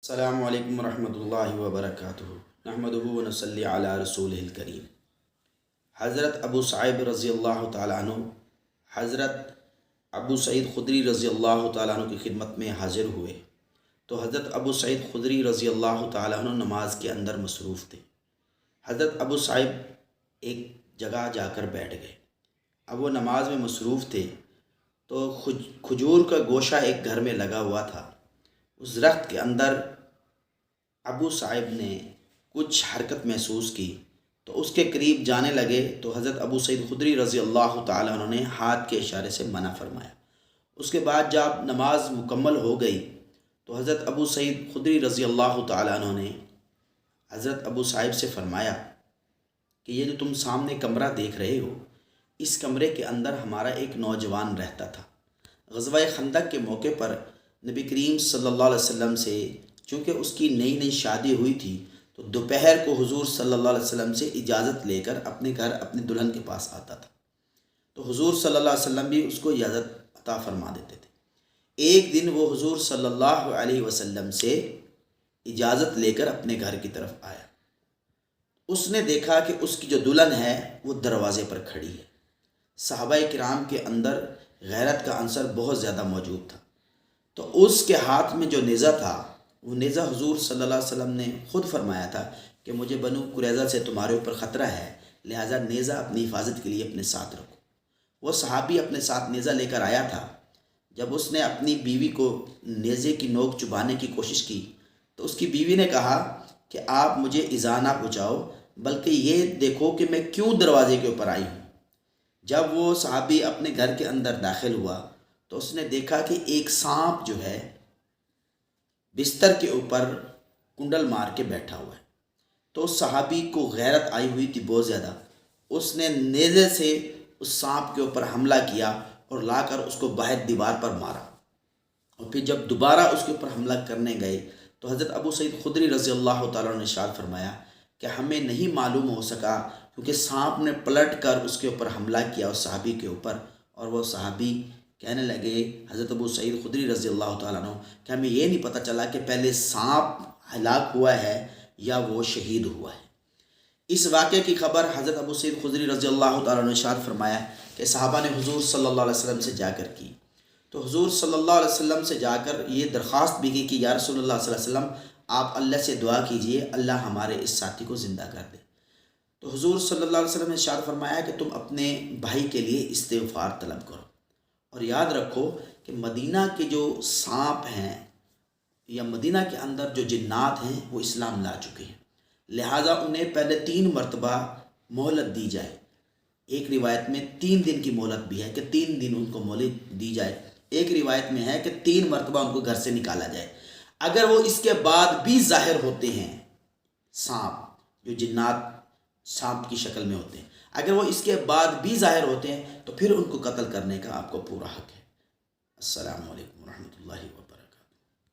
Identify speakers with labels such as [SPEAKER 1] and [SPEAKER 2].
[SPEAKER 1] السلام علیکم ورحمۃ اللہ وبرکاتہ نحمدہ ونصلی علی رسول الکریم۔ حضرت ابو سعید رضی اللہ تعالیٰ عنہ حضرت ابو سعید خدری رضی اللہ تعالیٰ عنہ کی خدمت میں حاضر ہوئے تو حضرت ابو سعید خدری رضی اللہ تعالیٰ عنہ نماز کے اندر مصروف تھے۔ حضرت ابو سعید ایک جگہ جا کر بیٹھ گئے۔ اب وہ نماز میں مصروف تھے تو کھجور کا گوشہ ایک گھر میں لگا ہوا تھا۔ اس درخت کے اندر ابو سعید نے کچھ حرکت محسوس کی تو اس کے قریب جانے لگے تو حضرت ابو سعید خدری رضی اللہ تعالیٰ عنہ نے ہاتھ کے اشارے سے منع فرمایا۔ اس کے بعد جب نماز مکمل ہو گئی تو حضرت ابو سعید خدری رضی اللہ تعالیٰ عنہ نے حضرت ابو سعید سے فرمایا کہ یہ جو تم سامنے کمرہ دیکھ رہے ہو، اس کمرے کے اندر ہمارا ایک نوجوان رہتا تھا۔ غزوہ خندق کے موقع پر نبی کریم صلی اللہ علیہ وسلم سے چونکہ اس کی نئی نئی شادی ہوئی تھی تو دوپہر کو حضور صلی اللہ علیہ وسلم سے اجازت لے کر اپنے گھر اپنی دلہن کے پاس آتا تھا، تو حضور صلی اللہ علیہ وسلم بھی اس کو اجازت عطا فرما دیتے تھے۔ ایک دن وہ حضور صلی اللہ علیہ وسلم سے اجازت لے کر اپنے گھر کی طرف آیا۔ اس نے دیکھا کہ اس کی جو دلہن ہے وہ دروازے پر کھڑی ہے۔ صحابہ کرام کے اندر غیرت کا عنصر بہت زیادہ موجود تھا، تو اس کے ہاتھ میں جو نیزہ تھا وہ نیزہ حضور صلی اللہ علیہ وسلم نے خود فرمایا تھا کہ مجھے بنو قریظہ سے تمہارے اوپر خطرہ ہے، لہٰذا نیزہ اپنی حفاظت کے لیے اپنے ساتھ رکھو۔ وہ صحابی اپنے ساتھ نیزہ لے کر آیا تھا۔ جب اس نے اپنی بیوی کو نیزے کی نوک چبھانے کی کوشش کی تو اس کی بیوی نے کہا کہ آپ مجھے ایذا نہ پہنچاؤ، بلکہ یہ دیکھو کہ میں کیوں دروازے کے اوپر آئی ہوں۔ جب وہ صحابی اپنے گھر کے اندر داخل ہوا تو اس نے دیکھا کہ ایک سانپ جو ہے بستر کے اوپر کنڈل مار کے بیٹھا ہوا ہے۔ تو اس صحابی کو غیرت آئی ہوئی تھی بہت زیادہ۔ اس نے نیزے سے اس سانپ کے اوپر حملہ کیا اور لا کر اس کو باہر دیوار پر مارا، اور پھر جب دوبارہ اس کے اوپر حملہ کرنے گئے تو حضرت ابو سعید خدری رضی اللہ تعالیٰ نے ارشاد فرمایا کہ ہمیں نہیں معلوم ہو سکا کیونکہ سانپ نے پلٹ کر اس کے اوپر حملہ کیا اس صحابی کے اوپر، اور وہ صحابی کہنے لگے حضرت ابو سعید خدری رضی اللہ تعالیٰ عنہ کہ ہمیں یہ نہیں پتہ چلا کہ پہلے سانپ ہلاک ہوا ہے یا وہ شہید ہوا ہے۔ اس واقعے کی خبر حضرت ابو سعید خدری رضی اللہ تعالیٰ عنہ نے ارشاد فرمایا کہ صحابہ نے حضور صلی اللہ علیہ وسلم سے جا کر کی، تو حضور صلی اللہ علیہ وسلم سے جا کر یہ درخواست بھی کی کہ یا رسول اللہ صلی اللہ علیہ وسلم آپ اللہ سے دعا کیجئے اللہ ہمارے اس ساتھی کو زندہ کر دے۔ تو حضور صلی اللہ علیہ وسلم نے ارشاد فرمایا کہ تم اپنے بھائی کے لیے استغفار طلب کرو، اور یاد رکھو کہ مدینہ کے جو سانپ ہیں یا مدینہ کے اندر جو جنات ہیں وہ اسلام لا چکے ہیں، لہٰذا انہیں پہلے 3 مرتبہ مہلت دی جائے۔ ایک روایت میں 3 دن کی مہلت بھی ہے کہ 3 دن ان کو مہلت دی جائے، ایک روایت میں ہے کہ 3 مرتبہ ان کو گھر سے نکالا جائے۔ اگر وہ اس کے بعد بھی ظاہر ہوتے ہیں، سانپ جو جنات سانپ کی شکل میں ہوتے ہیں، اگر وہ اس کے بعد بھی ظاہر ہوتے ہیں تو پھر ان کو قتل کرنے کا آپ کو پورا حق ہے۔ السلام علیکم ورحمۃ اللہ وبرکاتہ۔